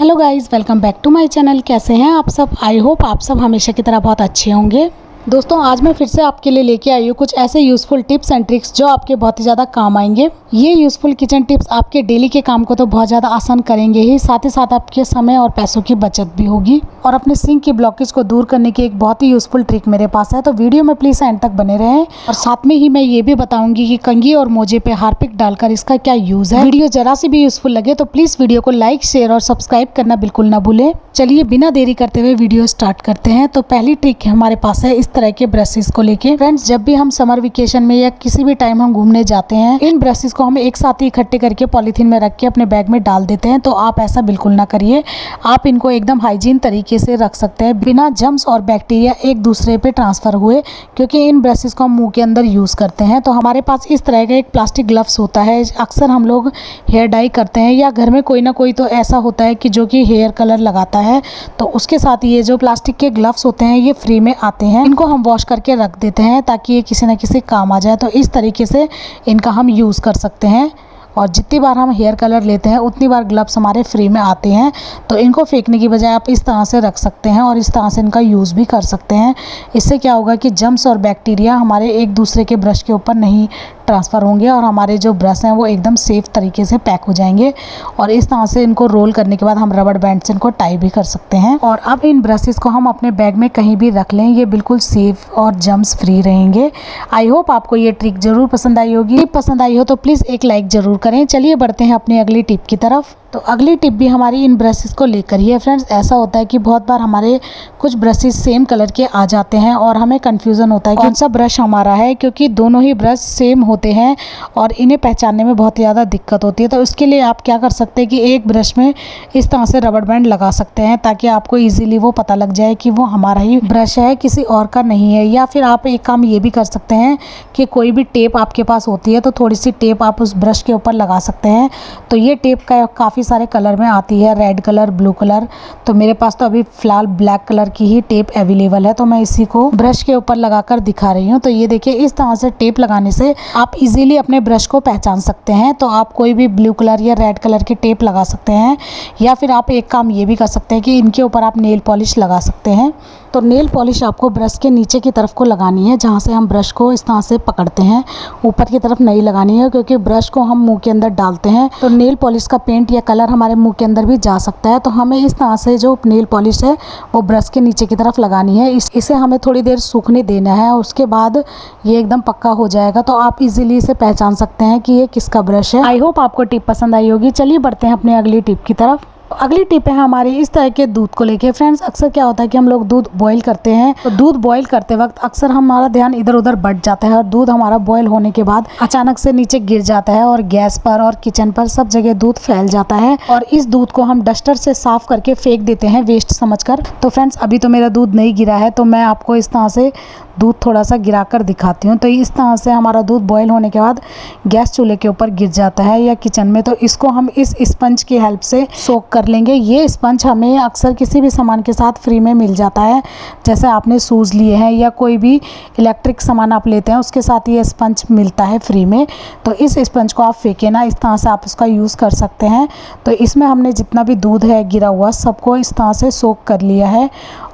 Hello guys, welcome back to my channel. कैसे हैं आप सब? आई होप आप सब हमेशा की तरह बहुत अच्छे होंगे। दोस्तों, आज मैं फिर से आपके लिए लेके आई हूँ कुछ ऐसे यूज़फुल टिप्स एंड ट्रिक्स जो आपके बहुत ही ज़्यादा काम आएंगे। ये यूज़फुल किचन टिप्स आपके डेली के काम को तो बहुत ज़्यादा आसान करेंगे ही, साथ ही साथ आपके समय और पैसों की बचत भी होगी। और अपने सिंक की ब्लॉकेज को दूर करने की एक बहुत ही यूज़फुल ट्रिक मेरे पास है, तो वीडियो में प्लीज़ एंड तक बने रहें। और साथ में ही मैं ये भी बताऊंगी कि कंघी और मोजे पे हार्पिक डालकर इसका क्या यूज़ है। वीडियो जरा सी भी यूज़फुल लगे तो प्लीज़ वीडियो को लाइक, शेयर और सब्सक्राइब करना बिल्कुल ना भूलें। चलिए बिना देरी करते हुए वीडियो स्टार्ट करते हैं। तो पहली ट्रिक हमारे पास है इस तरह के ब्रशेस को लेके। फ्रेंड्स, जब भी हम समर वेकेशन में या किसी भी टाइम हम घूमने जाते हैं, इन ब्रशेस को हम एक साथ ही इकट्ठे करके पॉलीथीन में रख के अपने बैग में डाल देते हैं। तो आप ऐसा बिल्कुल ना करिए। आप इनको एकदम हाइजीन तरीके से रख सकते हैं बिना जर्म्स और बैक्टीरिया एक दूसरे पे ट्रांसफर हुए, क्योंकि इन ब्रशेस को हम मुंह के अंदर यूज करते हैं। तो हमारे पास इस तरह का एक प्लास्टिक ग्लव्स होता है। अक्सर हम लोग हेयर डाई करते हैं या घर में कोई ना कोई तो ऐसा होता है कि जो कि हेयर कलर लगाता है, तो उसके साथ ये जो प्लास्टिक के ग्लव्स होते हैं ये फ्री में आते हैं। इनको हम वॉश करके रख देते हैं ताकि ये किसी न किसी काम आ जाए। तो इस तरीके से इनका हम यूज़ कर सकते हैं। और जितनी बार हम हेयर कलर लेते हैं उतनी बार ग्लव्स हमारे फ्री में आते हैं। तो इनको फेंकने की बजाय आप इस तरह से रख सकते हैं और इस तरह से इनका यूज़ भी कर सकते हैं। इससे क्या होगा कि जर्म्स और बैक्टीरिया हमारे एक दूसरे के ब्रश के ऊपर नहीं ट्रांसफ़र होंगे और हमारे जो ब्रश हैं वो एकदम सेफ़ तरीके से पैक हो जाएंगे। और इस तरह से इनको रोल करने के बाद हम रबड़ बैंड से इनको टाई भी कर सकते हैं। और अब इन ब्रशेस को हम अपने बैग में कहीं भी रख लें, ये बिल्कुल सेफ़ और जर्म्स फ्री रहेंगे। आई होप आपको ये ट्रिक ज़रूर पसंद आई होगी। टिप पसंद आई हो तो प्लीज़ एक लाइक ज़रूर करें। चलिए बढ़ते हैं अपनी अगली टिप की तरफ। तो अगली टिप भी हमारी इन ब्रशेस को लेकर ही है। फ्रेंड्स, ऐसा होता है कि बहुत बार हमारे कुछ ब्रशेस सेम कलर के आ जाते हैं और हमें कन्फ्यूज़न होता है कि कौन सा ब्रश हमारा है, क्योंकि दोनों ही ब्रश सेम होते हैं और इन्हें पहचानने में बहुत ज़्यादा दिक्कत होती है। तो उसके लिए आप क्या कर सकते हैं कि एक ब्रश में इस तरह से रबड़ बैंड लगा सकते हैं ताकि आपको ईजिली वो पता लग जाए कि वो हमारा ही ब्रश है, किसी और का नहीं है। या फिर आप एक काम ये भी कर सकते हैं कि कोई भी टेप आपके पास होती है तो थोड़ी सी टेप आप उस ब्रश के ऊपर लगा सकते हैं। तो ये टेप का काफ़ी सारे कलर में आती है, रेड कलर, ब्लू कलर। तो मेरे पास तो अभी फ़िलहाल ब्लैक कलर की ही टेप अवेलेबल है, तो मैं इसी को ब्रश के ऊपर लगाकर दिखा रही हूँ। तो ये देखिए, इस तरह से टेप लगाने से आप इजीली अपने ब्रश को पहचान सकते हैं। तो आप कोई भी ब्लू कलर या रेड कलर की टेप लगा सकते हैं। या फिर आप एक काम ये भी कर सकते हैं कि इनके ऊपर आप नेल पॉलिश लगा सकते हैं। तो नेल पॉलिश आपको ब्रश के नीचे की तरफ को लगानी है, जहाँ से हम ब्रश को इस तरह से पकड़ते हैं। ऊपर की तरफ नहीं लगानी है, क्योंकि ब्रश को हम मुंह के अंदर डालते हैं तो नेल पॉलिश का पेंट या कलर हमारे मुंह के अंदर भी जा सकता है। तो हमें इस तरह से जो नेल पॉलिश है वो ब्रश के नीचे की तरफ लगानी है। इसे हमें थोड़ी देर सूखने देना है और उसके बाद ये एकदम पक्का हो जाएगा। तो आप इजीली इसे पहचान सकते हैं कि ये किसका ब्रश है। आई होप आपको टिप पसंद आई होगी। चलिए बढ़ते हैं अपने अगली टिप की तरफ। अगली टिप है हमारी इस तरह के दूध को लेके। फ्रेंड्स, अक्सर क्या होता है कि हम लोग दूध बॉईल करते हैं, तो दूध बॉईल करते वक्त अक्सर हमारा ध्यान इधर उधर बढ़ जाता है और दूध हमारा बॉईल होने के बाद अचानक से नीचे गिर जाता है और गैस पर और किचन पर सब जगह दूध फैल जाता है। और इस दूध को हम डस्टर से साफ करके फेंक देते हैं वेस्ट समझकर। तो फ्रेंड्स, अभी तो मेरा दूध नहीं गिरा है, तो मैं आपको इस तरह से दूध थोड़ा सा गिरा कर दिखाती हूँ। तो इस तरह से हमारा दूध बॉईल होने के बाद गैस चूल्हे के ऊपर गिर जाता है या किचन में, तो इसको हम इस स्पंज की हेल्प से सोक कर लेंगे। ये स्पंज हमें अक्सर किसी भी सामान के साथ फ्री में मिल जाता है। जैसे आपने शूज़ लिए हैं या कोई भी इलेक्ट्रिक सामान आप लेते हैं, उसके साथ ये स्पंज मिलता है फ्री में। तो इस स्पंज को आप फेंके ना, इस तरह से आप उसका यूज़ कर सकते हैं। तो इसमें हमने जितना भी दूध है गिरा हुआ सबको इस तरह से सोक कर लिया है।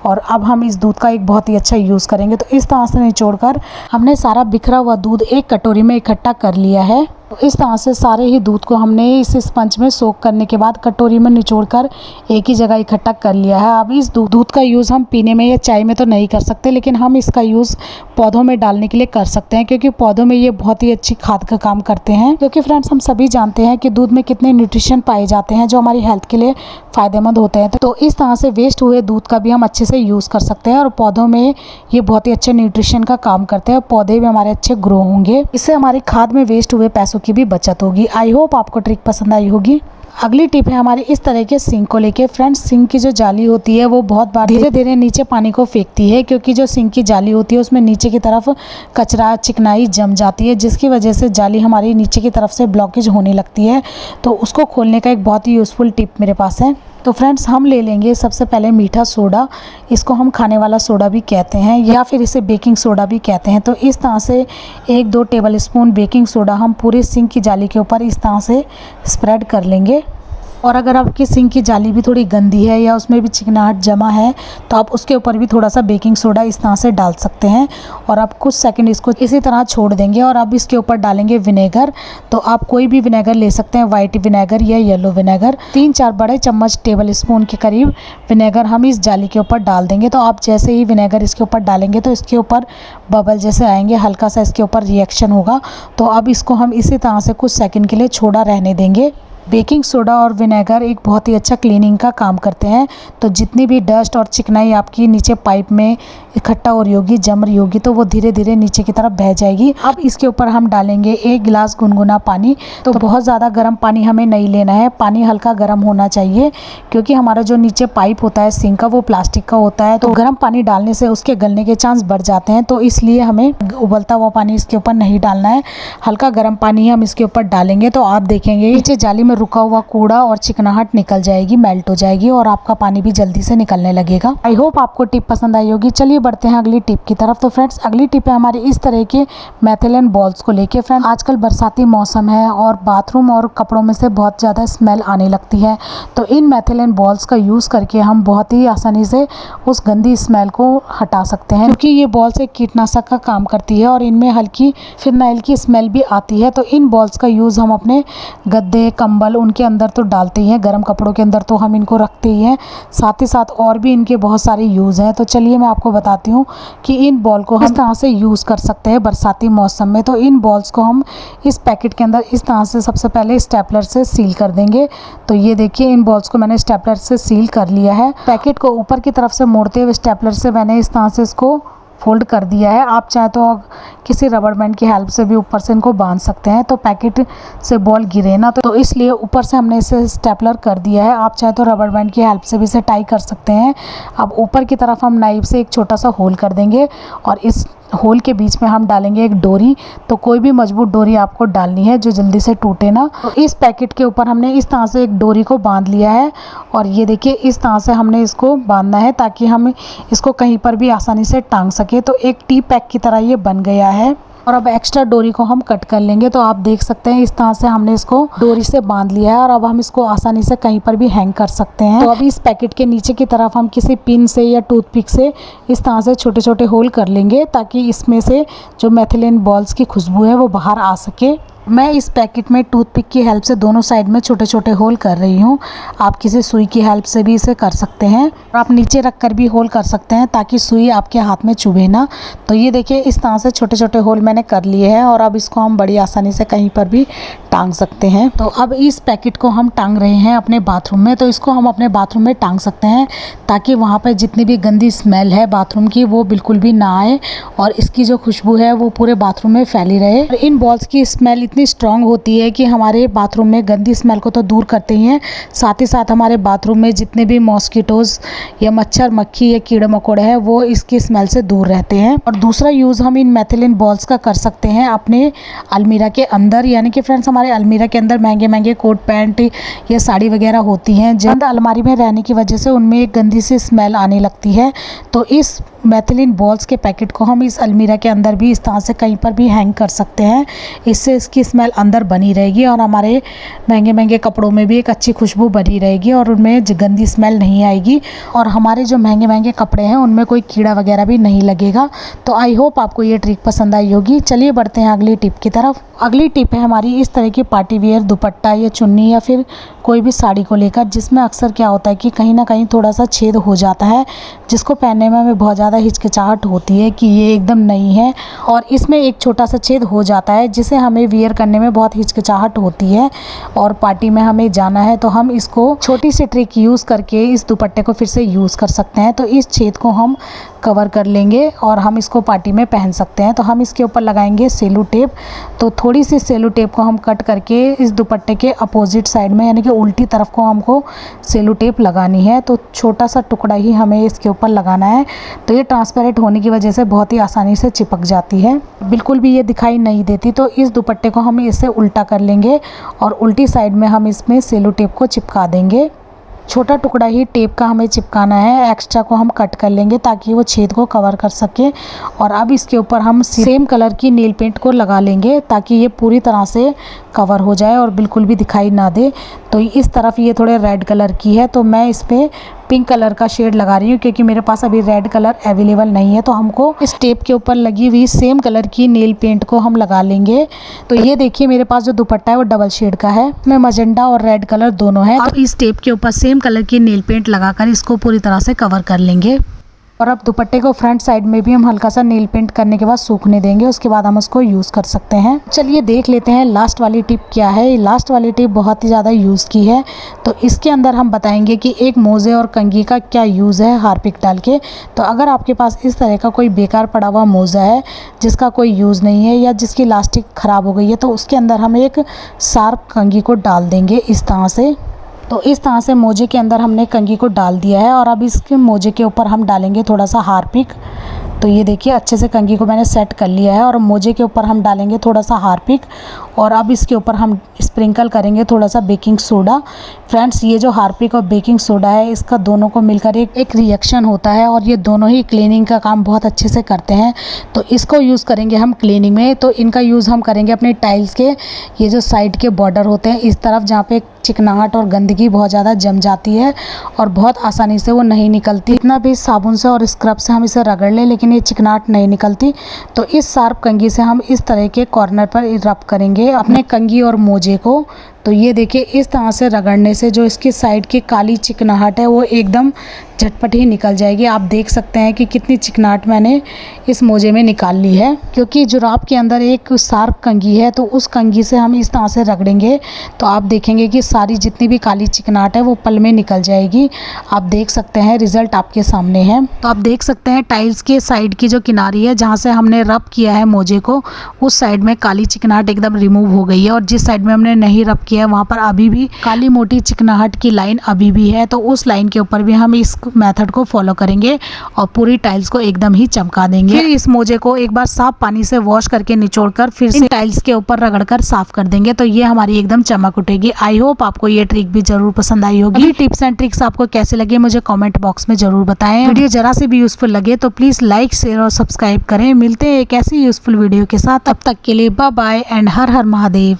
और अब हम इस दूध का एक बहुत ही अच्छा यूज़ करेंगे। तो इस तरह से निचोड़कर हमने सारा बिखरा हुआ दूध एक कटोरी में इकट्ठा कर लिया है। तो इस तरह से सारे ही दूध को हमने इस स्पंज में सोक करने के बाद कटोरी में निचोड़कर एक ही जगह इकट्ठा कर लिया है। अब इस दूध का यूज़ हम पीने में या चाय में तो नहीं कर सकते, लेकिन हम इसका यूज़ पौधों में डालने के लिए कर सकते हैं, क्योंकि पौधों में ये बहुत ही अच्छी खाद का काम करते हैं। क्योंकि फ्रेंड्स, हम सभी जानते हैं कि दूध में कितने न्यूट्रिशन पाए जाते हैं जो हमारी हेल्थ के लिए फ़ायदेमंद होते हैं। तो इस तरह से वेस्ट हुए दूध का भी हम अच्छे से यूज़ कर सकते हैं और पौधों में ये बहुत ही अच्छे न्यूट्रिशन का काम करते हैं। पौधे भी हमारे अच्छे ग्रो होंगे। इससे हमारी खाद में वेस्ट हुए पैसों की भी बचत होगी। आई होप आपको ट्रिक पसंद आई होगी। अगली टिप है हमारी इस तरह के सिंक को लेके। फ्रेंड्स, सिंक की जो जाली होती है वो बहुत बार धीरे धीरे नीचे पानी को फेंकती है, क्योंकि जो सिंक की जाली होती है उसमें नीचे की तरफ कचरा चिकनाई जम जाती है, जिसकी वजह से जाली हमारी नीचे की तरफ से ब्लॉकेज होने लगती है। तो उसको खोलने का एक बहुत ही यूज़फुल टिप मेरे पास है। तो फ्रेंड्स, हम ले लेंगे सबसे पहले मीठा सोडा। इसको हम खाने वाला सोडा भी कहते हैं या फिर इसे बेकिंग सोडा भी कहते हैं। तो इस तरह से 1-2 टेबल स्पून बेकिंग सोडा हम पूरे सिंक की जाली के ऊपर इस तरह से स्प्रेड कर लेंगे। और अगर आपकी सिंक की जाली भी थोड़ी गंदी है या उसमें भी चिकनाहट जमा है तो आप उसके ऊपर भी थोड़ा सा बेकिंग सोडा इस तरह से डाल सकते हैं और आप कुछ सेकंड इसको इसी तरह छोड़ देंगे। और अब इसके ऊपर डालेंगे विनेगर। तो आप कोई भी विनेगर ले सकते हैं, वाइट विनेगर या येलो विनेगर। 3-4 बड़े चम्मच टेबल स्पून के करीब विनेगर हम इस जाली के ऊपर डाल देंगे। तो आप जैसे ही विनेगर इसके ऊपर डालेंगे तो इसके ऊपर बबल जैसे आएंगे, हल्का सा इसके ऊपर रिएक्शन होगा। तो अब इसको हम इसी तरह से कुछ सेकंड के लिए छोड़ा रहने देंगे। बेकिंग सोडा और विनेगर एक बहुत ही अच्छा क्लीनिंग का काम करते हैं। तो जितनी भी डस्ट और चिकनाई आपकी नीचे पाइप में इकट्ठा हो रही होगी, जम रही होगी, तो वो धीरे धीरे नीचे की तरफ बह जाएगी। अब इसके ऊपर हम डालेंगे 1 गिलास गुनगुना पानी। तो बहुत ज़्यादा गर्म पानी हमें नहीं लेना है, पानी हल्का गर्म होना चाहिए, क्योंकि हमारा जो नीचे पाइप होता है सिंक का वो प्लास्टिक का होता है। तो गर्म पानी डालने से उसके गलने के चांस बढ़ जाते हैं। तो इसलिए हमें उबलता हुआ पानी इसके ऊपर नहीं डालना है, हल्का गर्म पानी हम इसके ऊपर डालेंगे। तो आप देखेंगे नीचे जाली में रुका हुआ कूड़ा और चिकनाहट निकल जाएगी, मेल्ट हो जाएगी और आपका पानी भी जल्दी से निकलने लगेगा। आई होप आपको टिप पसंद आई होगी। चलिए बढ़ते हैं अगली टिप की तरफ। तो फ्रेंड्स, अगली टिप है हमारी इस तरह के मेथिलीन बॉल्स को लेके। फ्रेंड्स, आजकल बरसाती मौसम है और बाथरूम और कपड़ों में से बहुत ज़्यादा स्मेल आने लगती है। तो इन मेथिलीन बॉल्स का यूज़ करके हम बहुत ही आसानी से उस गंदी स्मेल को हटा सकते हैं, क्योंकि ये बॉल्स एक कीटनाशक का काम करती है और इनमें हल्की फिनाइल की स्मेल भी आती है। तो इन बॉल्स का यूज़ हम अपने गद्दे, कंबल उनके अंदर तो डालते ही हैं, गर्म कपड़ों के अंदर तो हम इनको रखते ही हैं, साथ ही साथ और भी इनके बहुत सारे यूज़ हैं। तो चलिए मैं आपको बताती हूँ कि इन बॉल को हम इस तरह से यूज़ कर सकते हैं बरसाती मौसम में। तो इन बॉल्स को हम इस पैकेट के अंदर इस तरह से सबसे पहले स्टेपलर से सील कर देंगे। तो ये देखिए, इन बॉल्स को मैंने स्टेपलर से सील कर लिया है। पैकेट को ऊपर की तरफ से मोड़ते हुए स्टेपलर से मैंने इस तरह से इसको फोल्ड कर दिया है। आप चाहे तो किसी रबर बैंड की हेल्प से भी ऊपर से इनको बांध सकते हैं, तो पैकेट से बॉल गिरे ना, तो इसलिए ऊपर से हमने इसे स्टेपलर कर दिया है। आप चाहे तो रबर बैंड की हेल्प से भी इसे टाई कर सकते हैं। अब ऊपर की तरफ हम नाइफ से एक छोटा सा होल कर देंगे और इस होल के बीच में हम डालेंगे एक डोरी। तो कोई भी मजबूत डोरी आपको डालनी है जो जल्दी से टूटे ना। तो इस पैकेट के ऊपर हमने इस तरह से एक डोरी को बांध लिया है और ये देखिए इस तरह से हमने इसको बांधना है ताकि हम इसको कहीं पर भी आसानी से टांग सके। तो एक टी पैक की तरह ये बन गया है। और अब एक्स्ट्रा डोरी को हम कट कर लेंगे। तो आप देख सकते हैं इस तरह से हमने इसको डोरी से बांध लिया है और अब हम इसको आसानी से कहीं पर भी हैंग कर सकते हैं। तो अभी इस पैकेट के नीचे की तरफ हम किसी पिन से या टूथपिक से इस तरह से छोटे छोटे होल कर लेंगे ताकि इसमें से जो मेथिलीन बॉल्स की खुशबू है वो बाहर आ सके। मैं इस पैकेट में टूथपिक की हेल्प से दोनों साइड में छोटे छोटे होल कर रही हूँ। आप किसी सुई की हेल्प से भी इसे कर सकते हैं और आप नीचे रख कर भी होल कर सकते हैं ताकि सुई आपके हाथ में चुभे ना। तो ये देखिए इस तरह से छोटे छोटे होल मैंने कर लिए हैं और अब इसको हम बड़ी आसानी से कहीं पर भी टांग सकते हैं। तो अब इस पैकेट को हम टांग रहे हैं अपने बाथरूम में। तो इसको हम अपने बाथरूम में टांग सकते हैं ताकि वहाँ पर जितनी भी गंदी स्मेल है बाथरूम की वो बिल्कुल भी ना आए और इसकी जो खुशबू है वो पूरे बाथरूम में फैली रहे। और इन बॉल्स की स्मेल इतनी स्ट्रॉन्ग होती है कि हमारे बाथरूम में गंदी स्मेल को तो दूर करते ही हैं, साथ ही साथ हमारे बाथरूम में जितने भी मॉस्किटोज़ या मच्छर मक्खी या कीड़े मकोड़े हैं वो इसकी स्मेल से दूर रहते हैं। और दूसरा यूज़ हम इन मेथिलीन बॉल्स का कर सकते हैं अपने अलमीरा के अंदर। यानी कि फ्रेंड्स, हमारे अलमीरा के अंदर महंगे महंगे कोट पैंट या साड़ी वगैरह होती हैं, जिन अलमारी में रहने की वजह से उनमें एक गंदी सी स्मेल आने लगती है। तो इस मेथिलीन बॉल्स के पैकेट को हम इस अलमीरा के अंदर भी इस तरह से कहीं पर भी हैंग कर सकते हैं। इससे इसकी स्मेल अंदर बनी रहेगी और हमारे महंगे महंगे कपड़ों में भी एक अच्छी खुशबू बनी रहेगी और उनमें गंदी स्मेल नहीं आएगी और हमारे जो महंगे महंगे कपड़े हैं उनमें कोई कीड़ा वगैरह भी नहीं लगेगा। तो आई होप आपको ये ट्रिक पसंद आई होगी। चलिए बढ़ते हैं अगली टिप की तरफ। अगली टिप है हमारी इस तरह की पार्टी वेयर दुपट्टा या चुन्नी या फिर कोई भी साड़ी को लेकर, जिसमें अक्सर क्या होता है कि कहीं ना कहीं थोड़ा सा छेद हो जाता है, जिसको पहनने में हमें बहुत ज़्यादा हिचकिचाहट होती है कि ये एकदम नई है और इसमें एक छोटा सा छेद हो जाता है जिसे हमें वियर करने में बहुत हिचकिचाहट होती है और पार्टी में हमें जाना है। तो हम इसको छोटी सी ट्रिक यूज़ करके इस दुपट्टे को फिर से यूज़ कर सकते हैं। तो इस छेद को हम कवर कर लेंगे और हम इसको पार्टी में पहन सकते हैं। तो हम इसके ऊपर लगाएंगे सेलो टेप। तो थोड़ी सी सेलो टेप को हम कट करके इस दुपट्टे के अपोजिट साइड में यानी कि उल्टी तरफ को हमको सेलो टेप लगानी है। तो छोटा सा टुकड़ा ही हमें इसके ऊपर लगाना है। तो ये ट्रांसपेरेंट होने की वजह से बहुत ही आसानी से चिपक जाती है, बिल्कुल भी ये दिखाई नहीं देती। तो इस दुपट्टे को हम इसे उल्टा कर लेंगे और उल्टी साइड में हम इसमें सेलो टेप को चिपका देंगे। छोटा टुकड़ा ही टेप का हमें चिपकाना है, एक्स्ट्रा को हम कट कर लेंगे ताकि वो छेद को कवर कर सके। और अब इसके ऊपर हम सेम कलर की नेल पेंट को लगा लेंगे ताकि ये पूरी तरह से कवर हो जाए और बिल्कुल भी दिखाई ना दे। तो इस तरफ ये थोड़े रेड कलर की है तो मैं इस पर पिंक कलर का शेड लगा रही हूँ क्योंकि मेरे पास अभी रेड कलर अवेलेबल नहीं है। तो हमको इस टेप के ऊपर लगी हुई सेम कलर की नेल पेंट को हम लगा लेंगे। तो ये देखिए मेरे पास जो दुपट्टा है वो डबल शेड का है, इसमें मजेंडा और रेड कलर दोनों है। अब इस टेप के ऊपर सेम कलर की नेल पेंट लगाकर इसको पूरी तरह से कवर कर लेंगे। और अब दुपट्टे को फ्रंट साइड में भी हम हल्का सा नेल पेंट करने के बाद सूखने देंगे, उसके बाद हम उसको यूज़ कर सकते हैं। चलिए देख लेते हैं लास्ट वाली टिप क्या है। लास्ट वाली टिप बहुत ही ज़्यादा यूज़ की है, तो इसके अंदर हम बताएंगे कि एक मोज़े और कंघी का क्या यूज़ है हार्पिक डाल के। तो अगर आपके पास इस तरह का कोई बेकार पड़ा हुआ मोज़ा है जिसका कोई यूज़ नहीं है या जिसकी लास्टिक ख़राब हो गई है, तो उसके अंदर हम एक शार्प कंघी को डाल देंगे इस तरह से। तो इस तरह से मोजे के अंदर हमने कंघी को डाल दिया है और अब इसके मोजे के ऊपर हम डालेंगे थोड़ा सा हार्पिक। तो ये देखिए अच्छे से कंघी को मैंने सेट कर लिया है और मोजे के ऊपर हम डालेंगे थोड़ा सा हार्पिक और अब इसके ऊपर हम स्प्रिंकल करेंगे थोड़ा सा बेकिंग सोडा। फ्रेंड्स ये जो हार्पिक और बेकिंग सोडा है इसका दोनों को मिलकर एक रिएक्शन होता है और ये दोनों ही क्लीनिंग का काम बहुत अच्छे से करते हैं। तो इसको यूज़ करेंगे हम क्लीनिंग में। तो इनका यूज़ हम करेंगे अपने टाइल्स के ये जो साइड के बॉर्डर होते हैं इस तरफ जहाँ पे चिकनाहट और गंदगी बहुत ज़्यादा जम जाती है और बहुत आसानी से वो नहीं निकलती। इतना भी साबुन से और स्क्रब से हम इसे रगड़ लें लेकिन ये चिकनाहट नहीं निकलती। तो इस शार्प कंघी से हम इस तरह के कॉर्नर पर रब करेंगे अपने कंघी और मोजे को। तो ये देखिए इस तरह से रगड़ने से जो इसकी साइड की काली चिकनाहट है वो एकदम झटपट ही निकल जाएगी। आप देख सकते हैं कि कितनी चिकनाहट मैंने इस मोजे में निकाल ली है, क्योंकि जुराब के अंदर एक शार्प कंघी है। तो उस कंघी से हम इस तरह से रगड़ेंगे तो आप देखेंगे कि सारी जितनी भी काली चिकनाहट है वो पल में निकल जाएगी। आप देख सकते हैं रिजल्ट आपके सामने है। तो आप देख सकते हैं टाइल्स के साइड की जो किनारी है जहाँ से हमने रब किया है मोजे को, उस साइड में काली चिकनाहट एकदम रिमूव हो गई है और जिस साइड में हमने नहीं रब किया है वहाँ पर अभी भी काली मोटी चिकनाहट की लाइन अभी भी है। तो उस लाइन के ऊपर भी हम इस मेथड को फॉलो करेंगे और पूरी टाइल्स को एकदम ही चमका देंगे। फिर इस मोजे को एक बार साफ पानी से वॉश करके निचोड़कर फिर से टाइल्स के ऊपर रगड़कर साफ कर देंगे। तो ये हमारी एकदम चमक उठेगी। आई होप आपको ये ट्रिक भी जरूर पसंद आई होगी। ये टिप्स एंड ट्रिक्स आपको कैसे लगे मुझे कमेंट बॉक्स में जरूर बताएं। वीडियो जरा से भी यूजफुल लगे तो प्लीज लाइक शेयर और सब्सक्राइब करें। मिलते हैं एक ऐसी यूजफुल वीडियो के साथ, तब तक के लिए बाय बाय एंड हर हर महादेव।